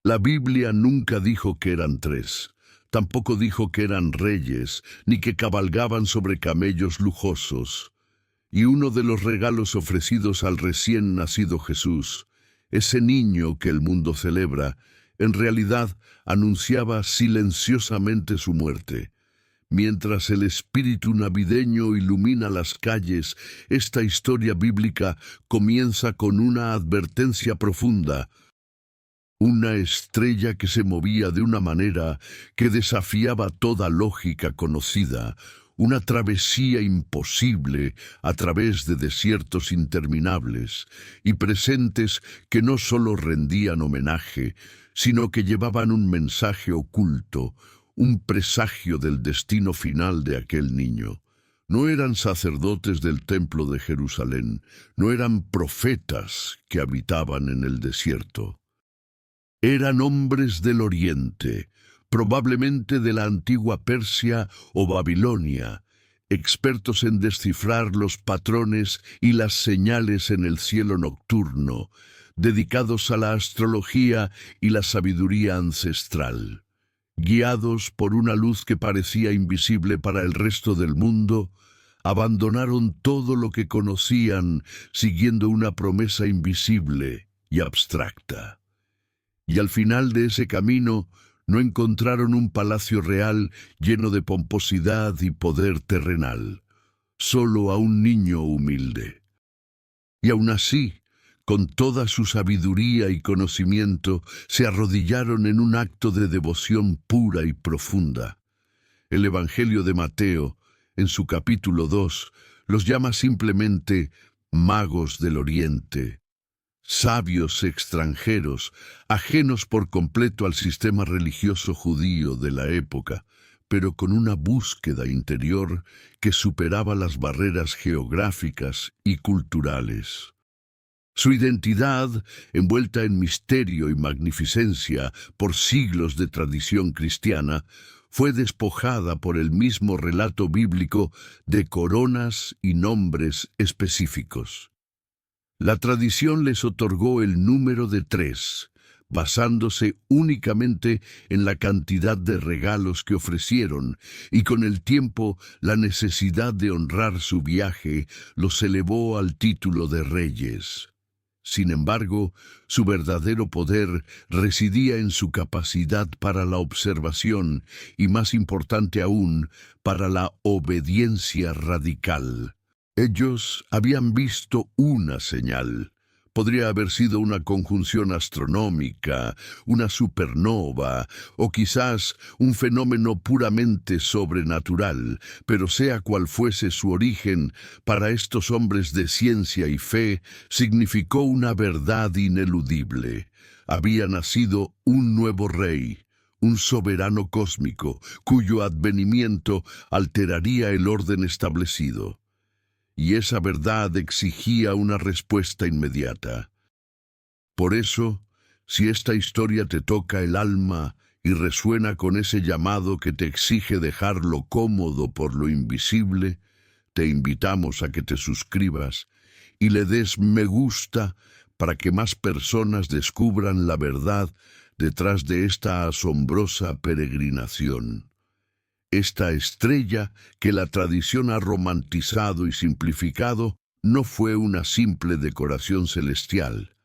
La Biblia nunca dijo que eran tres. Tampoco dijo que eran reyes, ni que cabalgaban sobre camellos lujosos. Y uno de los regalos ofrecidos al recién nacido Jesús, ese niño que el mundo celebra, en realidad anunciaba silenciosamente su muerte. Mientras el espíritu navideño ilumina las calles, esta historia bíblica comienza con una advertencia profunda. Una estrella que se movía de una manera que desafiaba toda lógica conocida, una travesía imposible a través de desiertos interminables y presentes que no solo rendían homenaje, sino que llevaban un mensaje oculto, un presagio del destino final de aquel niño. No eran sacerdotes del templo de Jerusalén, no eran profetas que habitaban en el desierto. Eran hombres del Oriente, probablemente de la antigua Persia o Babilonia, expertos en descifrar los patrones y las señales en el cielo nocturno, dedicados a la astrología y la sabiduría ancestral. Guiados por una luz que parecía invisible para el resto del mundo, abandonaron todo lo que conocían siguiendo una promesa invisible y abstracta. Y al final de ese camino no encontraron un palacio real lleno de pomposidad y poder terrenal, solo a un niño humilde. Y aún así, con toda su sabiduría y conocimiento, se arrodillaron en un acto de devoción pura y profunda. El Evangelio de Mateo, en su capítulo 2, los llama simplemente magos del Oriente, sabios extranjeros, ajenos por completo al sistema religioso judío de la época, pero con una búsqueda interior que superaba las barreras geográficas y culturales. Su identidad, envuelta en misterio y magnificencia por siglos de tradición cristiana, fue despojada por el mismo relato bíblico de coronas y nombres específicos. La tradición les otorgó el número de 3, basándose únicamente en la cantidad de regalos que ofrecieron, y con el tiempo la necesidad de honrar su viaje los elevó al título de reyes. Sin embargo, su verdadero poder residía en su capacidad para la observación y, más importante aún, para la obediencia radical. Ellos habían visto una señal. Podría haber sido una conjunción astronómica, una supernova o quizás un fenómeno puramente sobrenatural, pero sea cual fuese su origen, para estos hombres de ciencia y fe significó una verdad ineludible. Había nacido un nuevo rey, un soberano cósmico, cuyo advenimiento alteraría el orden establecido. Y esa verdad exigía una respuesta inmediata. Por eso, si esta historia te toca el alma y resuena con ese llamado que te exige dejar lo cómodo por lo invisible, te invitamos a que te suscribas y le des me gusta para que más personas descubran la verdad detrás de esta asombrosa peregrinación. Esta estrella que la tradición ha romantizado y simplificado no fue una simple decoración celestial,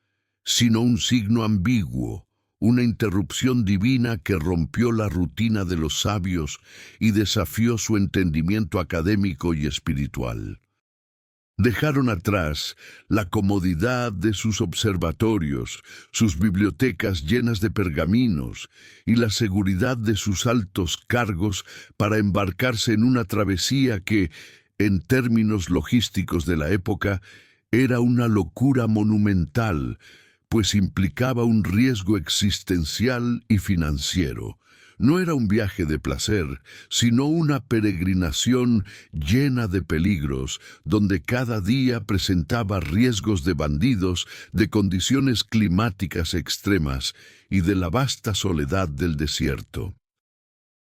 sino un signo ambiguo, una interrupción divina que rompió la rutina de los sabios y desafió su entendimiento académico y espiritual. Dejaron atrás la comodidad de sus observatorios, sus bibliotecas llenas de pergaminos y la seguridad de sus altos cargos para embarcarse en una travesía que, en términos logísticos de la época, era una locura monumental, pues implicaba un riesgo existencial y financiero. No era un viaje de placer, sino una peregrinación llena de peligros, donde cada día presentaba riesgos de bandidos, de condiciones climáticas extremas y de la vasta soledad del desierto.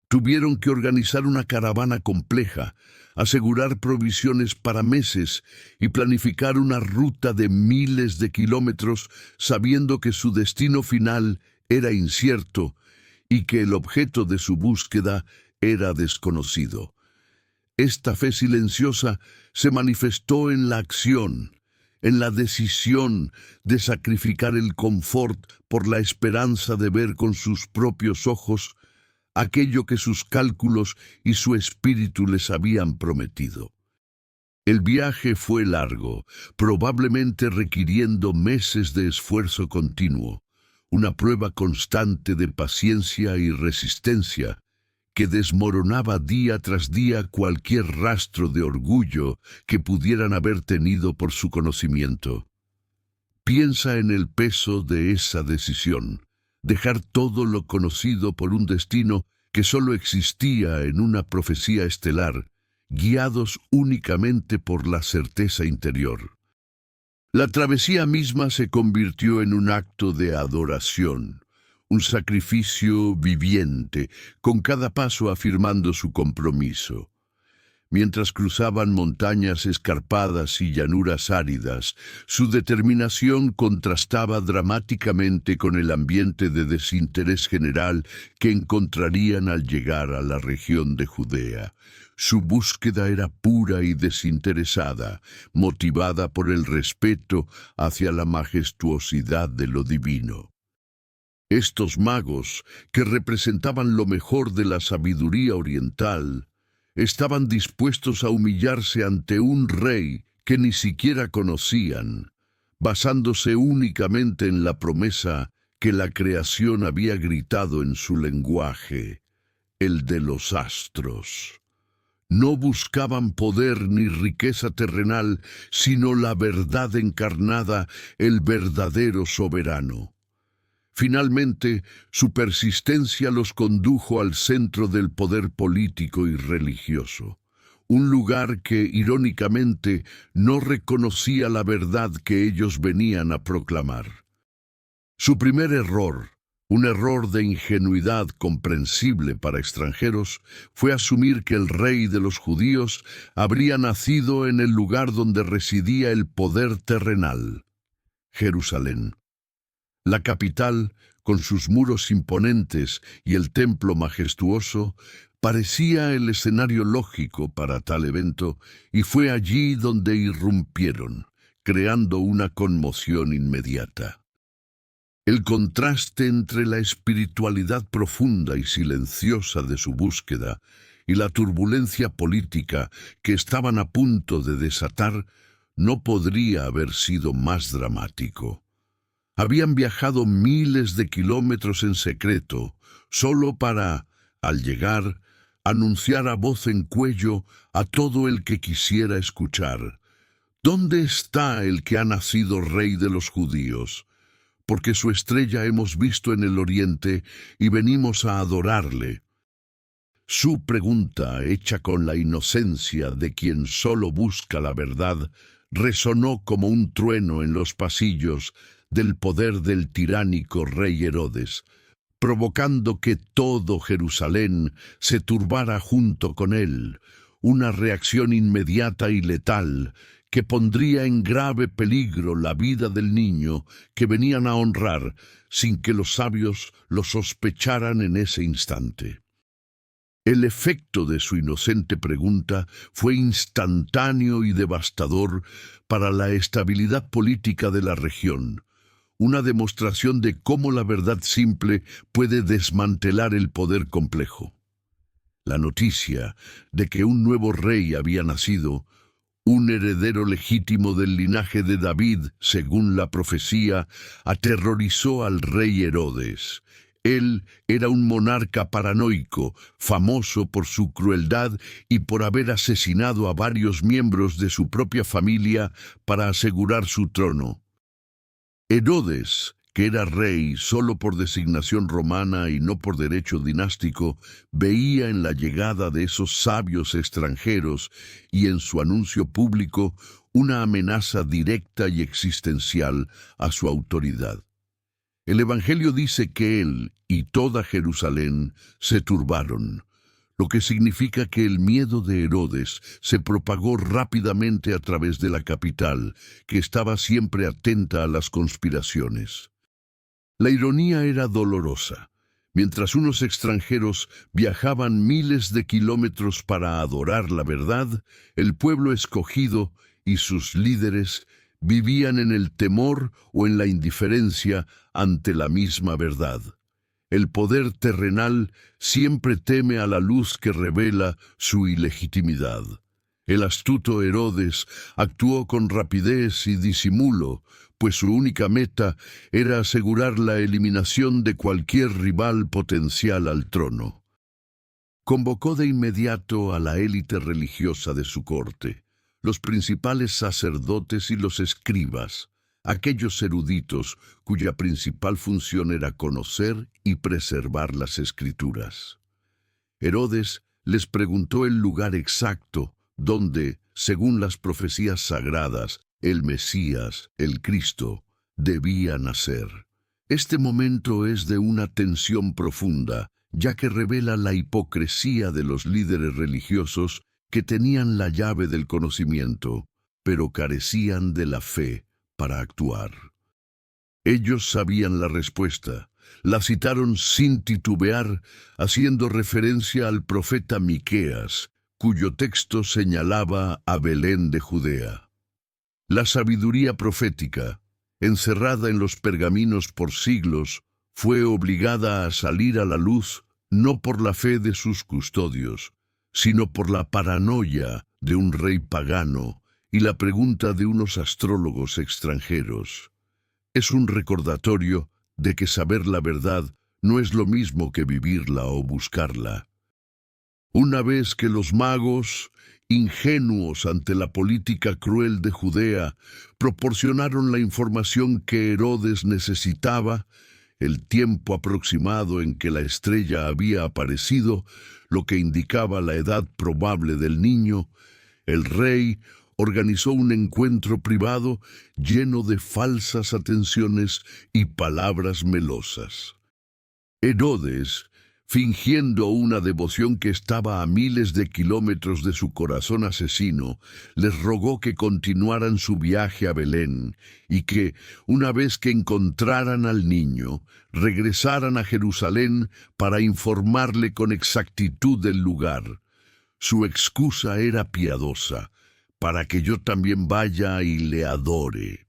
Tuvieron que organizar una caravana compleja, asegurar provisiones para meses y planificar una ruta de miles de kilómetros, sabiendo que su destino final era incierto y que el objeto de su búsqueda era desconocido. Esta fe silenciosa se manifestó en la acción, en la decisión de sacrificar el confort por la esperanza de ver con sus propios ojos aquello que sus cálculos y su espíritu les habían prometido. El viaje fue largo, probablemente requiriendo meses de esfuerzo continuo, una prueba constante de paciencia y resistencia que desmoronaba día tras día cualquier rastro de orgullo que pudieran haber tenido por su conocimiento. Piensa en el peso de esa decisión, dejar todo lo conocido por un destino que solo existía en una profecía estelar, guiados únicamente por la certeza interior. La travesía misma se convirtió en un acto de adoración, un sacrificio viviente, con cada paso afirmando su compromiso. Mientras cruzaban montañas escarpadas y llanuras áridas, su determinación contrastaba dramáticamente con el ambiente de desinterés general que encontrarían al llegar a la región de Judea. Su búsqueda era pura y desinteresada, motivada por el respeto hacia la majestuosidad de lo divino. Estos magos, que representaban lo mejor de la sabiduría oriental, estaban dispuestos a humillarse ante un rey que ni siquiera conocían, basándose únicamente en la promesa que la creación había gritado en su lenguaje, el de los astros. No buscaban poder ni riqueza terrenal, sino la verdad encarnada, el verdadero soberano. Finalmente, su persistencia los condujo al centro del poder político y religioso, un lugar que, irónicamente, no reconocía la verdad que ellos venían a proclamar. Su primer error, un error de ingenuidad comprensible para extranjeros, fue asumir que el rey de los judíos habría nacido en el lugar donde residía el poder terrenal, Jerusalén. La capital, con sus muros imponentes y el templo majestuoso, parecía el escenario lógico para tal evento, y fue allí donde irrumpieron, creando una conmoción inmediata. El contraste entre la espiritualidad profunda y silenciosa de su búsqueda y la turbulencia política que estaban a punto de desatar no podría haber sido más dramático. Habían viajado miles de kilómetros en secreto, solo para, al llegar, anunciar a voz en cuello a todo el que quisiera escuchar: ¿dónde está el que ha nacido rey de los judíos? Porque su estrella hemos visto en el oriente y venimos a adorarle. Su pregunta, hecha con la inocencia de quien solo busca la verdad, resonó como un trueno en los pasillos del poder del tiránico rey Herodes, provocando que todo Jerusalén se turbara junto con él, una reacción inmediata y letal que pondría en grave peligro la vida del niño que venían a honrar sin que los sabios lo sospecharan en ese instante. El efecto de su inocente pregunta fue instantáneo y devastador para la estabilidad política de la región, una demostración de cómo la verdad simple puede desmantelar el poder complejo. La noticia de que un nuevo rey había nacido, un heredero legítimo del linaje de David, según la profecía, aterrorizó al rey Herodes. Él era un monarca paranoico, famoso por su crueldad y por haber asesinado a varios miembros de su propia familia para asegurar su trono. Herodes, que era rey solo por designación romana y no por derecho dinástico, veía en la llegada de esos sabios extranjeros y en su anuncio público una amenaza directa y existencial a su autoridad. El Evangelio dice que él y toda Jerusalén se turbaron, lo que significa que el miedo de Herodes se propagó rápidamente a través de la capital, que estaba siempre atenta a las conspiraciones. La ironía era dolorosa. Mientras unos extranjeros viajaban miles de kilómetros para adorar la verdad, el pueblo escogido y sus líderes vivían en el temor o en la indiferencia ante la misma verdad. El poder terrenal siempre teme a la luz que revela su ilegitimidad. El astuto Herodes actuó con rapidez y disimulo, pues su única meta era asegurar la eliminación de cualquier rival potencial al trono. Convocó de inmediato a la élite religiosa de su corte, los principales sacerdotes y los escribas, aquellos eruditos cuya principal función era conocer y preservar las Escrituras. Herodes les preguntó el lugar exacto donde, según las profecías sagradas, el Mesías, el Cristo, debía nacer. Este momento es de una tensión profunda, ya que revela la hipocresía de los líderes religiosos que tenían la llave del conocimiento, pero carecían de la fe para actuar. Ellos sabían la respuesta, la citaron sin titubear, haciendo referencia al profeta Miqueas, cuyo texto señalaba a Belén de Judea. La sabiduría profética, encerrada en los pergaminos por siglos, fue obligada a salir a la luz no por la fe de sus custodios, sino por la paranoia de un rey pagano y la pregunta de unos astrólogos extranjeros. Es un recordatorio de que saber la verdad no es lo mismo que vivirla o buscarla. Una vez que los magos, ingenuos ante la política cruel de Judea, proporcionaron la información que Herodes necesitaba, el tiempo aproximado en que la estrella había aparecido, lo que indicaba la edad probable del niño, el rey organizó un encuentro privado lleno de falsas atenciones y palabras melosas. Herodes, fingiendo una devoción que estaba a miles de kilómetros de su corazón asesino, les rogó que continuaran su viaje a Belén y que, una vez que encontraran al niño, regresaran a Jerusalén para informarle con exactitud del lugar. Su excusa era piadosa, para que yo también vaya y le adore.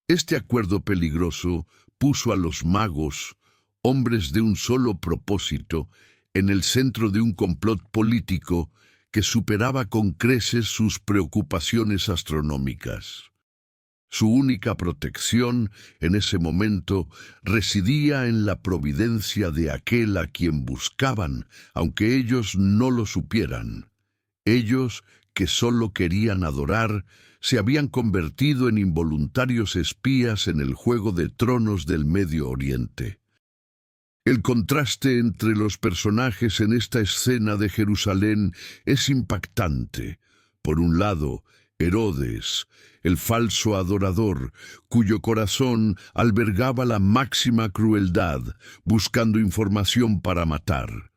Este acuerdo peligroso puso a los magos, hombres de un solo propósito, en el centro de un complot político que superaba con creces sus preocupaciones astronómicas. Su única protección en ese momento residía en la providencia de aquel a quien buscaban, aunque ellos no lo supieran. Ellos, que solo querían adorar, se habían convertido en involuntarios espías en el juego de tronos del Medio Oriente. El contraste entre los personajes en esta escena de Jerusalén es impactante. Por un lado, Herodes, el falso adorador, cuyo corazón albergaba la máxima crueldad, buscando información para matar.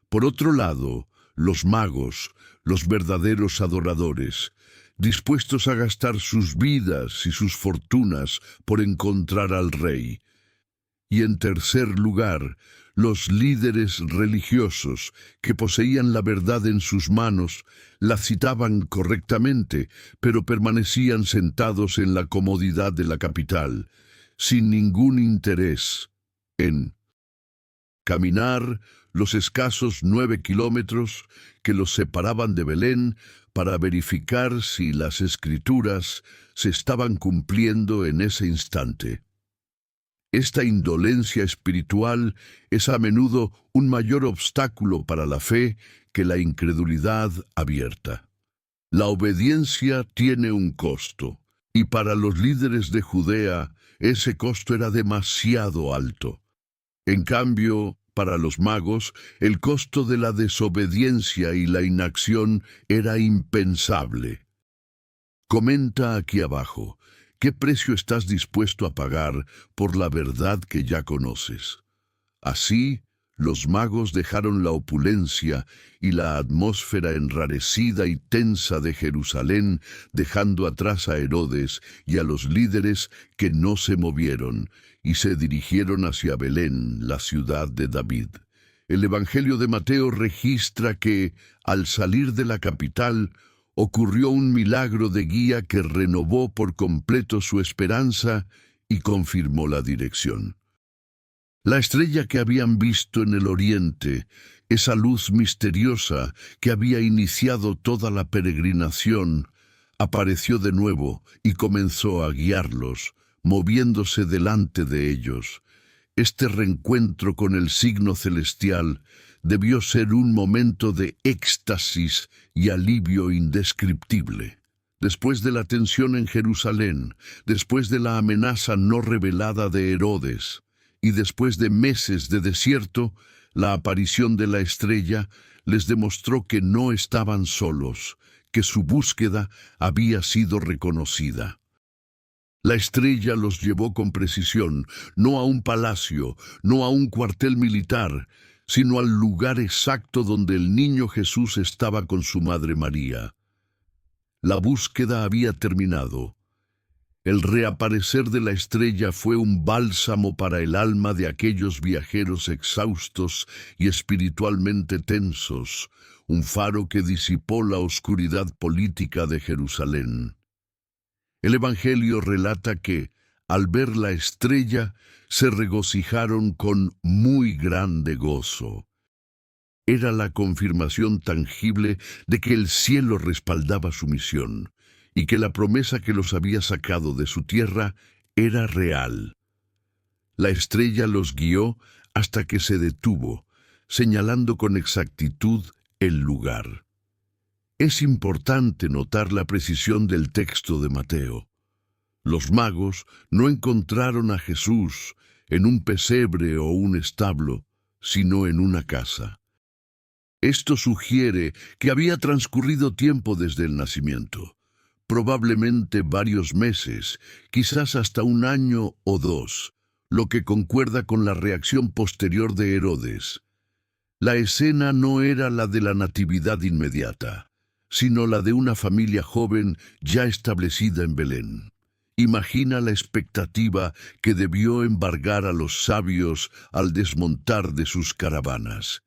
Por otro lado, los magos, los verdaderos adoradores, dispuestos a gastar sus vidas y sus fortunas por encontrar al rey. Y en tercer lugar, los líderes religiosos que poseían la verdad en sus manos, la citaban correctamente, pero permanecían sentados en la comodidad de la capital, sin ningún interés en caminar los escasos 9 kilómetros que los separaban de Belén para verificar si las Escrituras se estaban cumpliendo en ese instante. Esta indolencia espiritual es a menudo un mayor obstáculo para la fe que la incredulidad abierta. La obediencia tiene un costo, y para los líderes de Judea ese costo era demasiado alto. En cambio, para los magos, el costo de la desobediencia y la inacción era impensable. Comenta aquí abajo, ¿qué precio estás dispuesto a pagar por la verdad que ya conoces? Así, Los magos dejaron la opulencia y la atmósfera enrarecida y tensa de Jerusalén, dejando atrás a Herodes y a los líderes que no se movieron, y se dirigieron hacia Belén, la ciudad de David. El Evangelio de Mateo registra que, al salir de la capital, ocurrió un milagro de guía que renovó por completo su esperanza y confirmó la dirección. La estrella que habían visto en el oriente, esa luz misteriosa que había iniciado toda la peregrinación, apareció de nuevo y comenzó a guiarlos, moviéndose delante de ellos. Este reencuentro con el signo celestial debió ser un momento de éxtasis y alivio indescriptible. Después de la tensión en Jerusalén, después de la amenaza no revelada de Herodes, y después de meses de desierto, la aparición de la estrella les demostró que no estaban solos, que su búsqueda había sido reconocida. La estrella los llevó con precisión, no a un palacio, no a un cuartel militar, sino al lugar exacto donde el niño Jesús estaba con su madre María. La búsqueda había terminado. El reaparecer de la estrella fue un bálsamo para el alma de aquellos viajeros exhaustos y espiritualmente tensos, un faro que disipó la oscuridad política de Jerusalén. El Evangelio relata que, al ver la estrella, se regocijaron con muy grande gozo. Era la confirmación tangible de que el cielo respaldaba su misión, y que la promesa que los había sacado de su tierra era real. La estrella los guió hasta que se detuvo, señalando con exactitud el lugar. Es importante notar la precisión del texto de Mateo. Los magos no encontraron a Jesús en un pesebre o un establo, sino en una casa. Esto sugiere que había transcurrido tiempo desde el nacimiento. Probablemente varios meses, quizás hasta un año o dos, lo que concuerda con la reacción posterior de Herodes. La escena no era la de la natividad inmediata, sino la de una familia joven ya establecida en Belén. Imagina la expectativa que debió embargar a los sabios al desmontar de sus caravanas.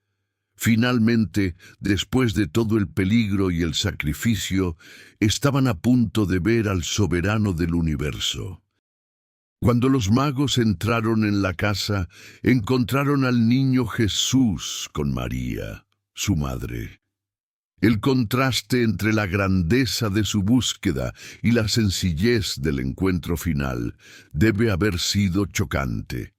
Finalmente, después de todo el peligro y el sacrificio, estaban a punto de ver al soberano del universo. Cuando los magos entraron en la casa, encontraron al niño Jesús con María, su madre. El contraste entre la grandeza de su búsqueda y la sencillez del encuentro final debe haber sido chocante.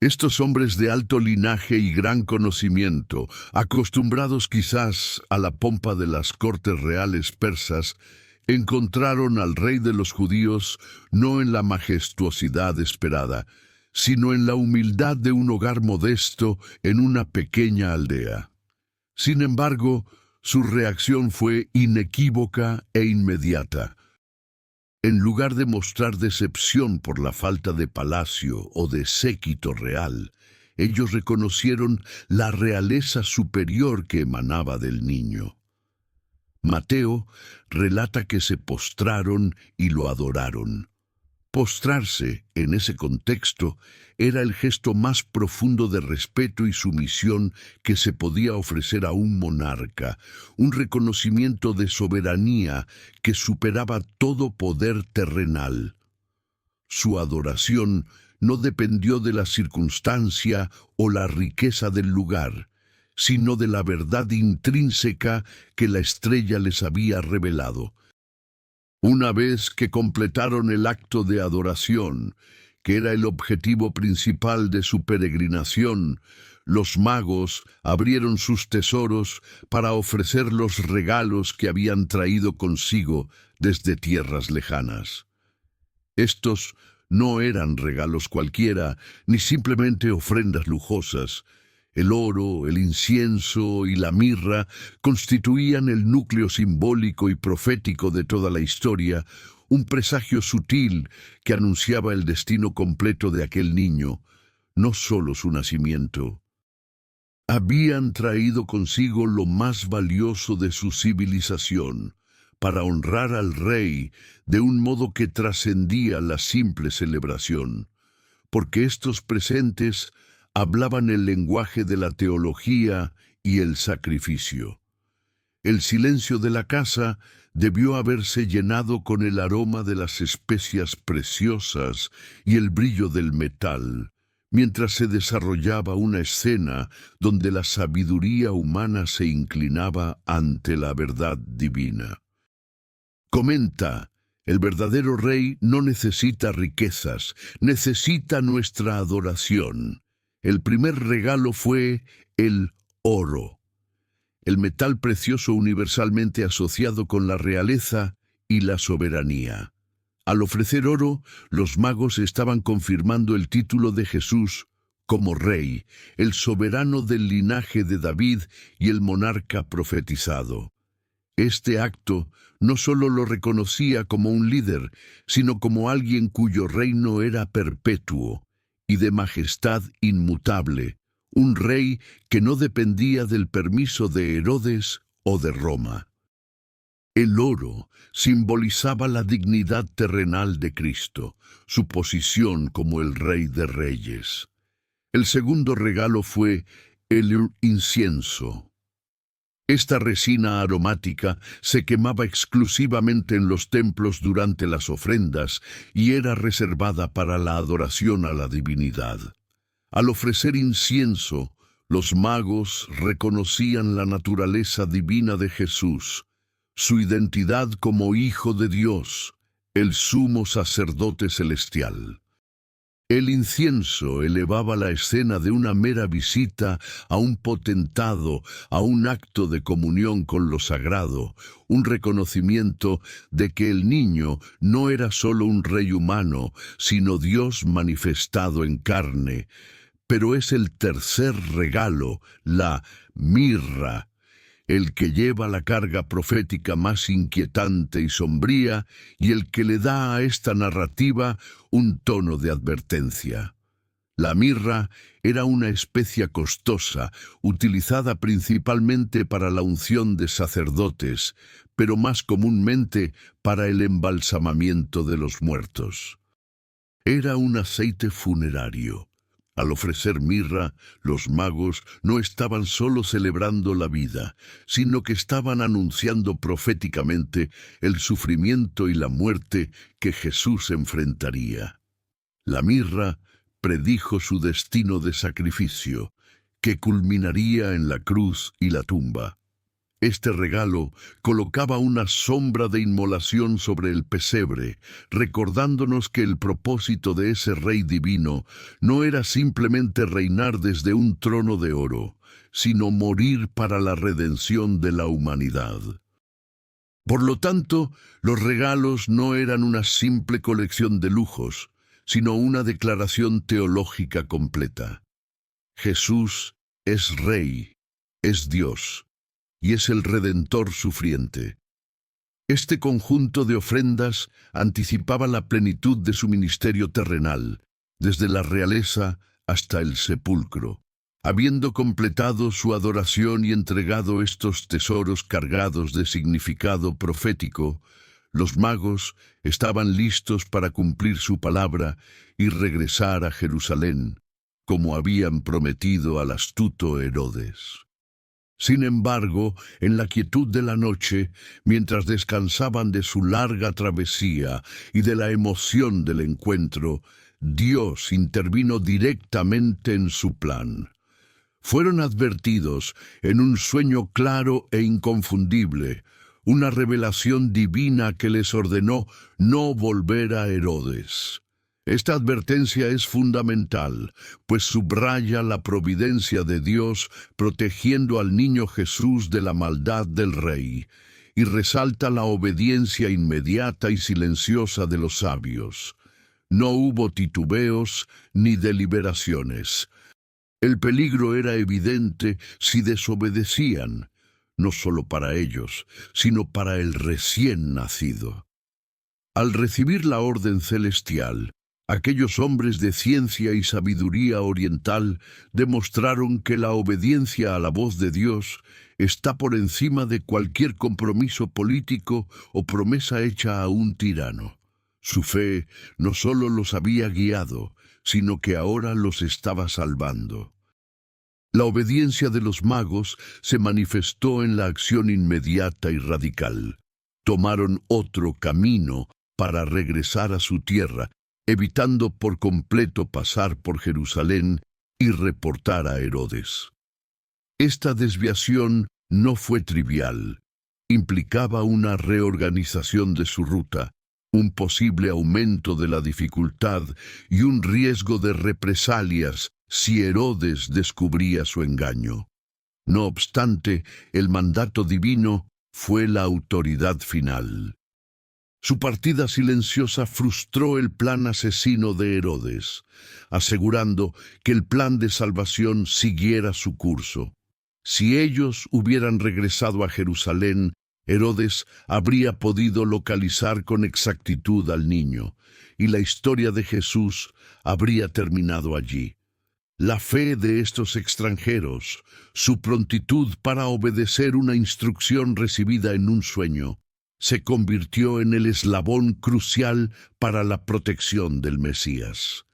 Estos hombres de alto linaje y gran conocimiento, acostumbrados quizás a la pompa de las cortes reales persas, encontraron al rey de los judíos no en la majestuosidad esperada, sino en la humildad de un hogar modesto en una pequeña aldea. Sin embargo, su reacción fue inequívoca e inmediata. En lugar de mostrar decepción por la falta de palacio o de séquito real, ellos reconocieron la realeza superior que emanaba del niño. Mateo relata que se postraron y lo adoraron. Postrarse, en ese contexto, era el gesto más profundo de respeto y sumisión que se podía ofrecer a un monarca, un reconocimiento de soberanía que superaba todo poder terrenal. Su adoración no dependió de la circunstancia o la riqueza del lugar, sino de la verdad intrínseca que la estrella les había revelado. Una vez que completaron el acto de adoración, que era el objetivo principal de su peregrinación, los magos abrieron sus tesoros para ofrecer los regalos que habían traído consigo desde tierras lejanas. Estos no eran regalos cualquiera, ni simplemente ofrendas lujosas. El oro, el incienso y la mirra constituían el núcleo simbólico y profético de toda la historia, un presagio sutil que anunciaba el destino completo de aquel niño, no solo su nacimiento. Habían traído consigo lo más valioso de su civilización, para honrar al rey de un modo que trascendía la simple celebración, porque estos presentes hablaban el lenguaje de la teología y el sacrificio. El silencio de la casa debió haberse llenado con el aroma de las especias preciosas y el brillo del metal, mientras se desarrollaba una escena donde la sabiduría humana se inclinaba ante la verdad divina. Comenta: el verdadero rey no necesita riquezas, necesita nuestra adoración. El primer regalo fue el oro, el metal precioso universalmente asociado con la realeza y la soberanía. Al ofrecer oro, los magos estaban confirmando el título de Jesús como rey, el soberano del linaje de David y el monarca profetizado. Este acto no solo lo reconocía como un líder, sino como alguien cuyo reino era perpetuo y de majestad inmutable, un rey que no dependía del permiso de Herodes o de Roma. El oro simbolizaba la dignidad terrenal de Cristo, su posición como el Rey de Reyes. El segundo regalo fue el incienso. Esta resina aromática se quemaba exclusivamente en los templos durante las ofrendas y era reservada para la adoración a la divinidad. Al ofrecer incienso, los magos reconocían la naturaleza divina de Jesús, su identidad como Hijo de Dios, el sumo sacerdote celestial. El incienso elevaba la escena de una mera visita a un potentado, a un acto de comunión con lo sagrado, un reconocimiento de que el niño no era solo un rey humano, sino Dios manifestado en carne. Pero es el tercer regalo, la mirra, el que lleva la carga profética más inquietante y sombría y el que le da a esta narrativa un tono de advertencia. La mirra era una especia costosa, utilizada principalmente para la unción de sacerdotes, pero más comúnmente para el embalsamamiento de los muertos. Era un aceite funerario. Al ofrecer mirra, los magos no estaban solo celebrando la vida, sino que estaban anunciando proféticamente el sufrimiento y la muerte que Jesús enfrentaría. La mirra predijo su destino de sacrificio, que culminaría en la cruz y la tumba. Este regalo colocaba una sombra de inmolación sobre el pesebre, recordándonos que el propósito de ese Rey divino no era simplemente reinar desde un trono de oro, sino morir para la redención de la humanidad. Por lo tanto, los regalos no eran una simple colección de lujos, sino una declaración teológica completa. Jesús es Rey, es Dios, y es el Redentor sufriente. Este conjunto de ofrendas anticipaba la plenitud de su ministerio terrenal, desde la realeza hasta el sepulcro. Habiendo completado su adoración y entregado estos tesoros cargados de significado profético, los magos estaban listos para cumplir su palabra y regresar a Jerusalén, como habían prometido al astuto Herodes. Sin embargo, en la quietud de la noche, mientras descansaban de su larga travesía y de la emoción del encuentro, Dios intervino directamente en su plan. Fueron advertidos en un sueño claro e inconfundible, una revelación divina que les ordenó no volver a Herodes. Esta advertencia es fundamental, pues subraya la providencia de Dios protegiendo al niño Jesús de la maldad del rey, y resalta la obediencia inmediata y silenciosa de los sabios. No hubo titubeos ni deliberaciones. El peligro era evidente si desobedecían, no solo para ellos, sino para el recién nacido. Al recibir la orden celestial, Aquellos hombres de ciencia y sabiduría oriental demostraron que la obediencia a la voz de Dios está por encima de cualquier compromiso político o promesa hecha a un tirano. Su fe no solo los había guiado, sino que ahora los estaba salvando. La obediencia de los magos se manifestó en la acción inmediata y radical. Tomaron otro camino para regresar a su tierra, evitando por completo pasar por Jerusalén y reportar a Herodes. Esta desviación no fue trivial. Implicaba una reorganización de su ruta, un posible aumento de la dificultad y un riesgo de represalias si Herodes descubría su engaño. No obstante, el mandato divino fue la autoridad final. Su partida silenciosa frustró el plan asesino de Herodes, asegurando que el plan de salvación siguiera su curso. Si ellos hubieran regresado a Jerusalén, Herodes habría podido localizar con exactitud al niño, y la historia de Jesús habría terminado allí. La fe de estos extranjeros, su prontitud para obedecer una instrucción recibida en un sueño, se convirtió en el eslabón crucial para la protección del Mesías.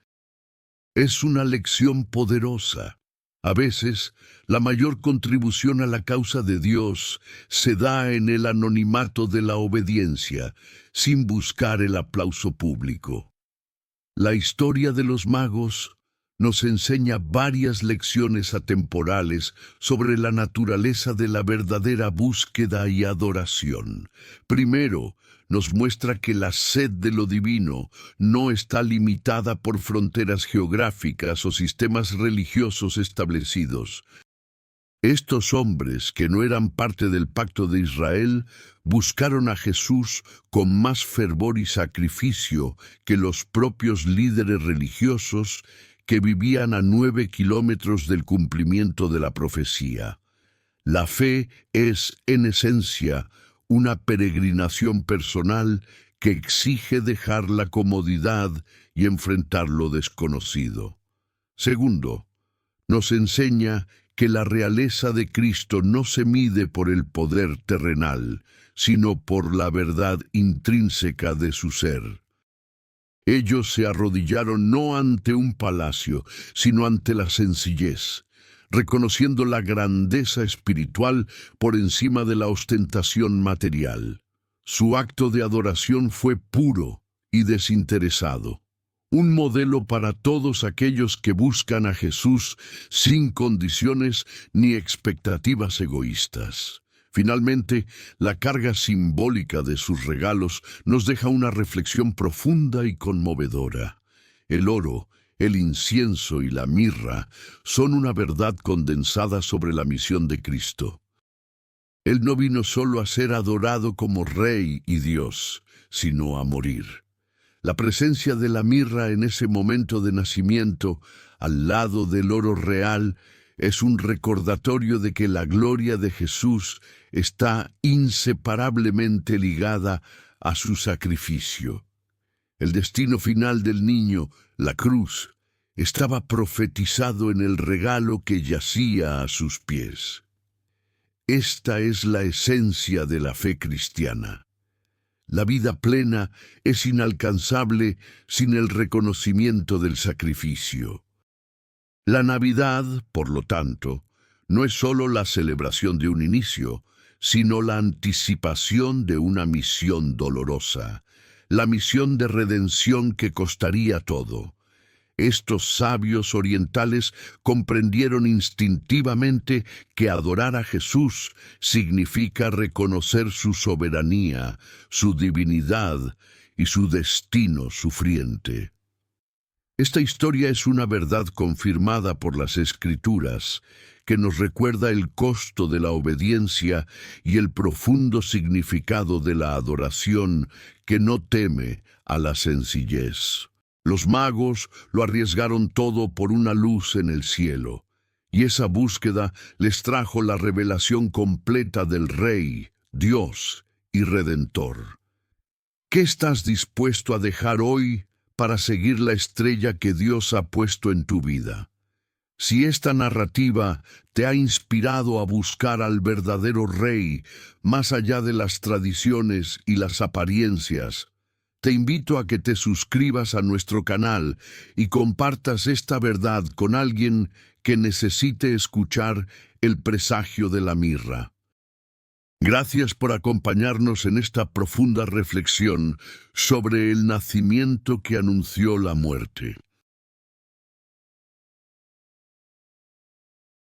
Es una lección poderosa. A veces, la mayor contribución a la causa de Dios se da en el anonimato de la obediencia, sin buscar el aplauso público. La historia de los magos nos enseña varias lecciones atemporales sobre la naturaleza de la verdadera búsqueda y adoración. Primero, nos muestra que la sed de lo divino no está limitada por fronteras geográficas o sistemas religiosos establecidos. Estos hombres, que no eran parte del pacto de Israel, buscaron a Jesús con más fervor y sacrificio que los propios líderes religiosos que vivían a 9 kilómetros del cumplimiento de la profecía. La fe es, en esencia, una peregrinación personal que exige dejar la comodidad y enfrentar lo desconocido. Segundo, nos enseña que la realeza de Cristo no se mide por el poder terrenal, sino por la verdad intrínseca de su ser. Ellos se arrodillaron no ante un palacio, sino ante la sencillez, reconociendo la grandeza espiritual por encima de la ostentación material. Su acto de adoración fue puro y desinteresado, un modelo para todos aquellos que buscan a Jesús sin condiciones ni expectativas egoístas. Finalmente, la carga simbólica de sus regalos nos deja una reflexión profunda y conmovedora. El oro, el incienso y la mirra son una verdad condensada sobre la misión de Cristo. Él no vino solo a ser adorado como Rey y Dios, sino a morir. La presencia de la mirra en ese momento de nacimiento, al lado del oro real, es un recordatorio de que la gloria de Jesús está inseparablemente ligada a su sacrificio. El destino final del niño, la cruz, estaba profetizado en el regalo que yacía a sus pies. Esta es la esencia de la fe cristiana. La vida plena es inalcanzable sin el reconocimiento del sacrificio. La Navidad, por lo tanto, no es solo la celebración de un inicio, sino la anticipación de una misión dolorosa, la misión de redención que costaría todo. Estos sabios orientales comprendieron instintivamente que adorar a Jesús significa reconocer su soberanía, su divinidad y su destino sufriente. Esta historia es una verdad confirmada por las Escrituras, que nos recuerda el costo de la obediencia y el profundo significado de la adoración que no teme a la sencillez. Los magos lo arriesgaron todo por una luz en el cielo, y esa búsqueda les trajo la revelación completa del Rey, Dios y Redentor. ¿Qué estás dispuesto a dejar hoy para seguir la estrella que Dios ha puesto en tu vida. Si esta narrativa te ha inspirado a buscar al verdadero Rey, más allá de las tradiciones y las apariencias, te invito a que te suscribas a nuestro canal y compartas esta verdad con alguien que necesite escuchar el presagio de la mirra. Gracias por acompañarnos en esta profunda reflexión sobre el nacimiento que anunció la muerte.